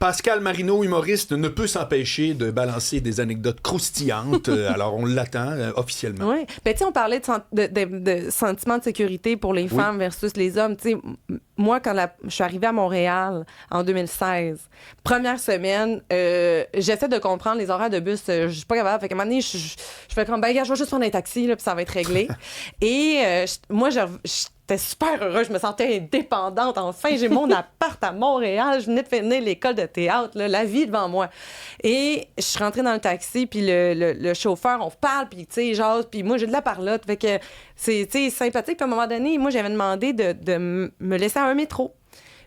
Pascal Marino, humoriste, ne peut s'empêcher de balancer des anecdotes croustillantes. Alors, on l'attend officiellement. Oui. Ben, tu sais, on parlait de sentiment de sécurité pour les femmes versus les hommes. Tu sais, moi, quand je suis arrivée à Montréal en 2016, première semaine, j'essaie de comprendre les horaires de bus. Je suis pas capable. Fait qu'à un moment donné, je fais comme, ben, gars, je vais juste prendre un taxi, là, puis ça va être réglé. Et moi, j'étais super heureuse. Je me sentais indépendante. Enfin, j'ai mon appart à Montréal. Je venais de finir l'école de théâtre, là, la vie devant moi. Et je suis rentrée dans le taxi, puis le chauffeur, on parle, puis tu sais, jase, puis moi, j'ai de la parlotte. Fait que c'est sympathique. Puis à un moment donné, moi, j'avais demandé de me laisser à un métro.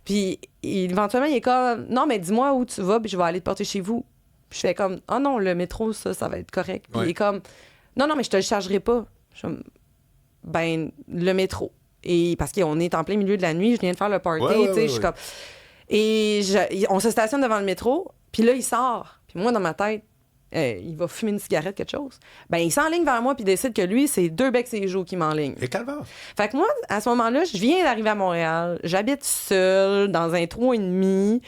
Puis éventuellement, il est comme, non, mais dis-moi où tu vas, puis je vais aller te porter chez vous. Puis je fais comme, oh non, le métro, ça va être correct. Puis il est comme, non, mais je te le chargerai pas. Je suis comme, ben, le métro. Et parce qu'on est en plein milieu de la nuit, je viens de faire le party, tu sais, je suis comme... Et on se stationne devant le métro, puis là, il sort. Puis moi, dans ma tête, il va fumer une cigarette, quelque chose. Ben, il s'enligne vers moi, puis il décide que lui, c'est 2 becs et joues qui m'enlignent. Et calvaire. Fait que moi, à ce moment-là, je viens d'arriver à Montréal, j'habite seule, dans un 3,5,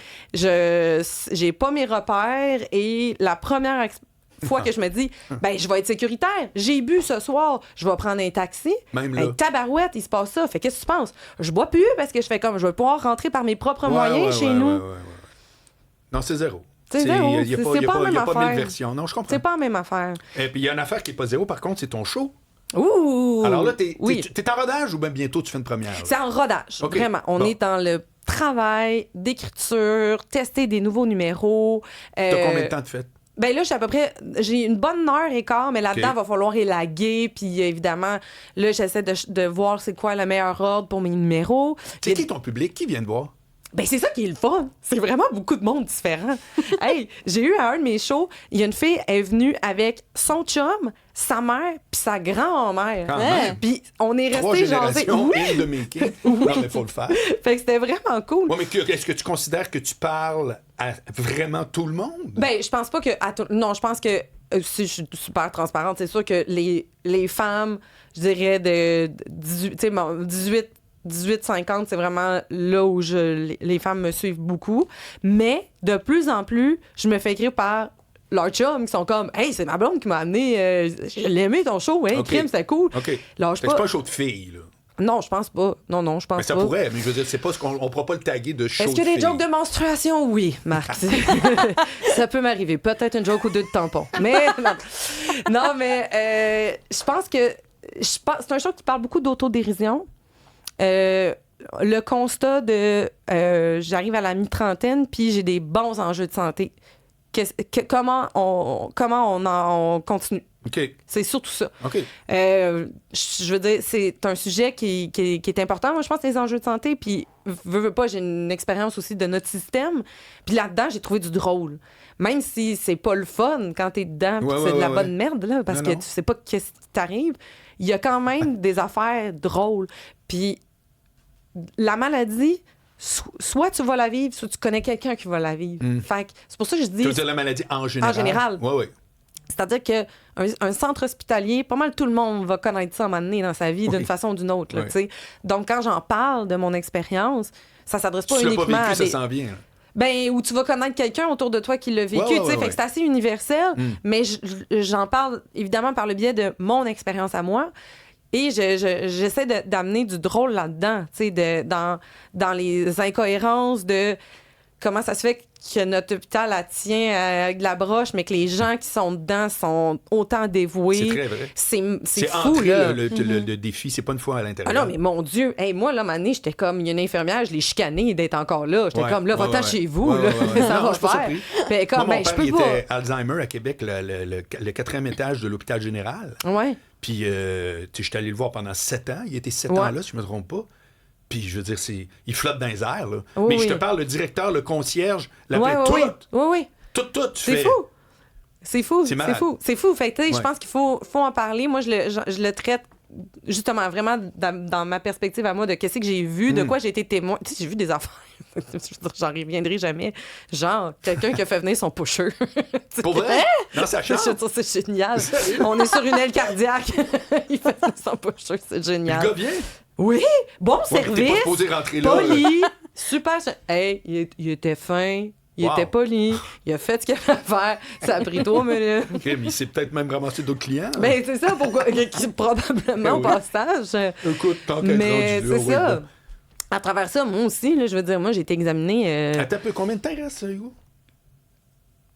j'ai pas mes repères, et la première fois que je me dis, ben, je vais être sécuritaire. J'ai bu ce soir, je vais prendre un taxi. Même là. Tabarouette, il se passe ça. Fait qu'est-ce que tu penses? Je bois plus parce que je fais comme, je vais pouvoir rentrer par mes propres moyens chez nous. Ouais. Non, c'est zéro. C'est zéro. Il n'y a pas mille versions. Non, je comprends. C'est pas la même affaire. Et puis, il y a une affaire qui n'est pas zéro, par contre, c'est ton show. Ouh! Alors là, t'es en rodage ou bien bientôt tu fais une première? Là? C'est en rodage, vraiment. On est dans le travail d'écriture, tester des nouveaux numéros. T'as combien de temps de fête? Ben là, j'ai une bonne heure et quart, mais là-dedans, il va falloir élaguer. Puis évidemment, là, j'essaie de voir c'est quoi le meilleur ordre pour mes numéros. C'est qui ton public? Qui vient te voir? Ben c'est ça qui est le fun. C'est vraiment beaucoup de monde différent. Hey, j'ai eu à un de mes shows, il y a une fille, elle est venue avec son chum, sa mère puis sa grand-mère. Puis on est resté genre in the making. Non, mais faut le faire. Fait que c'était vraiment cool. Ouais, mais est-ce que tu considères que tu parles à vraiment tout le monde? Ben, je pense pas que non, je pense que si je suis super transparente, c'est sûr que les femmes, je dirais de 18-50, c'est vraiment là où les femmes me suivent beaucoup. Mais de plus en plus, je me fais écrire par leurs chums qui sont comme « Hey, c'est ma blonde qui m'a amené. Je l'ai aimé ton show. Hein, crime, c'était cool. » C'est pas un show de filles, là. Non, je pense pas. Non, je pense pas. Mais ça pourrait, mais je veux dire, c'est pas on pourra pas le taguer de show de filles. Est-ce qu'il y a des jokes de menstruation? Oui, Marc. Ça peut m'arriver. Peut-être une joke ou deux de tampon. Mais non, mais je pense que c'est un show qui parle beaucoup d'autodérision. Le constat de j'arrive à la mi-trentaine puis j'ai des bons enjeux de santé. Comment on continue? Okay. C'est surtout ça. Okay. Je veux dire, c'est un sujet qui est important. Moi, je pense que les enjeux de santé, puis veux pas, j'ai une expérience aussi de notre système. Puis là-dedans, j'ai trouvé du drôle. Même si c'est pas le fun quand t'es dedans, puis c'est de la bonne merde, là, parce que tu sais pas qu'est-ce qui t'arrive. Il y a quand même des affaires drôles. Puis la maladie, soit tu vas la vivre, soit tu connais quelqu'un qui va la vivre. Fait que c'est pour ça que je dis... Tu veux dire la maladie en général? En général. Oui. C'est-à-dire qu'un centre hospitalier, pas mal tout le monde va connaître ça à un moment donné dans sa vie, d'une façon ou d'une autre. Là, donc, quand j'en parle de mon expérience, ça s'adresse pas uniquement pas vécu, à ça s'en vient. Ben, où tu vas connaître quelqu'un autour de toi qui l'a vécu. Fait que c'est assez universel, mais j'en parle évidemment par le biais de mon expérience à moi. Et j'essaie d'amener du drôle là-dedans, dans les incohérences de comment ça se fait que notre hôpital la tient avec de la broche, mais que les gens qui sont dedans sont autant dévoués. C'est très vrai. C'est fou, là. Le défi, c'est pas une fois à l'intérieur. Ah non, mais mon Dieu, moi, là, année, j'étais comme, il y a une infirmière, je l'ai chicanée d'être encore là. J'étais comme, là, va-t'en chez vous, là, ça va faire. Ben, comme, mon père, je peux il pas. était Alzheimer à Québec, le 4e étage de l'hôpital général. Ouais. Puis, j'étais allé le voir pendant 7 ans. Il était 7 ans là, si je me trompe pas. Puis, je veux dire, il flotte dans les airs, là. Oui, mais je te parle, le directeur, le concierge, tout. Oui. Tout, c'est fou. C'est fou. C'est fou. Fait que, je pense qu'il faut en parler. Moi, je le traite justement vraiment dans ma perspective à moi de qu'est-ce que j'ai vu, de quoi j'ai été témoin. Tu sais, j'ai vu des affaires. J'en reviendrai jamais. Genre, quelqu'un qui a fait venir son pusher. Pour vrai? Dans sa chambre? C'est génial. On est sur une aile cardiaque. Il fait venir son pusher. C'est génial. Le gars vient? Oui, bon service. T'es pas supposé rentrer là. Poli, super. Hey, il était fin. Il Wow. était poli. Il a fait ce qu'il avait à faire. Ça a pris 3 minutes. OK, mais il s'est peut-être même ramassé d'autres clients. Ben, c'est ça, pourquoi. Probablement au Oui. passage. Écoute, tant qu'être Mais rendu là, c'est oui, ça. bon. À travers ça, moi aussi, là, je veux dire, moi, j'ai été examinée. Attends un peu, combien de temps reste, Hugo?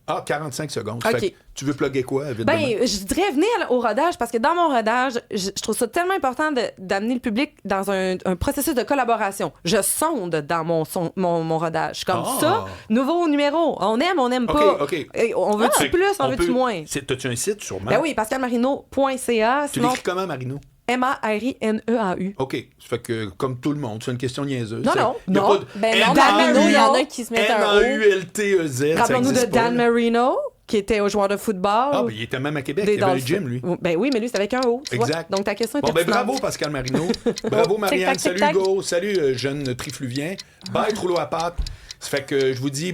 Ah, 45 secondes. OK. Fait que tu veux plugger quoi, vite Ben, demain? je dirais venir au rodage parce que dans mon rodage, je trouve ça tellement important d'amener le public dans un processus de collaboration. Je sonde dans mon rodage. Comme Ah. ça, nouveau numéro. On aime pas. OK. Et on veut-tu Fait plus, on qu'on veut-tu peut- moins? T'as-tu un site, sûrement? Ben oui, pascalmarino.ca. Tu Sinon, l'écris comment, Marino? Marineau. OK. Ça fait que, comme tout le monde, c'est une question niaiseuse. Non, Ça- non, y a non. pas de- Ben non, M-A-U- Dan Marino, il y en a qui se mettent un O. M-A-U-L-T-E-Z. ça Rappelons-nous de existe pas, Dan là. Marino, qui était au joueur de football. Ah, ben il était même à Québec. des Il avait le Dolphins. gym, lui. Ben oui, mais lui, c'est avec un O. Tu vois? Exact. Donc ta question était Bon, ben pertinente. bravo, Pascal Marino. Bravo, Marianne. Tic-tac, Salut, tic-tac. Hugo. Salut, jeune trifluvien. Bye, Trollo à pâte. Ça fait que je vous dis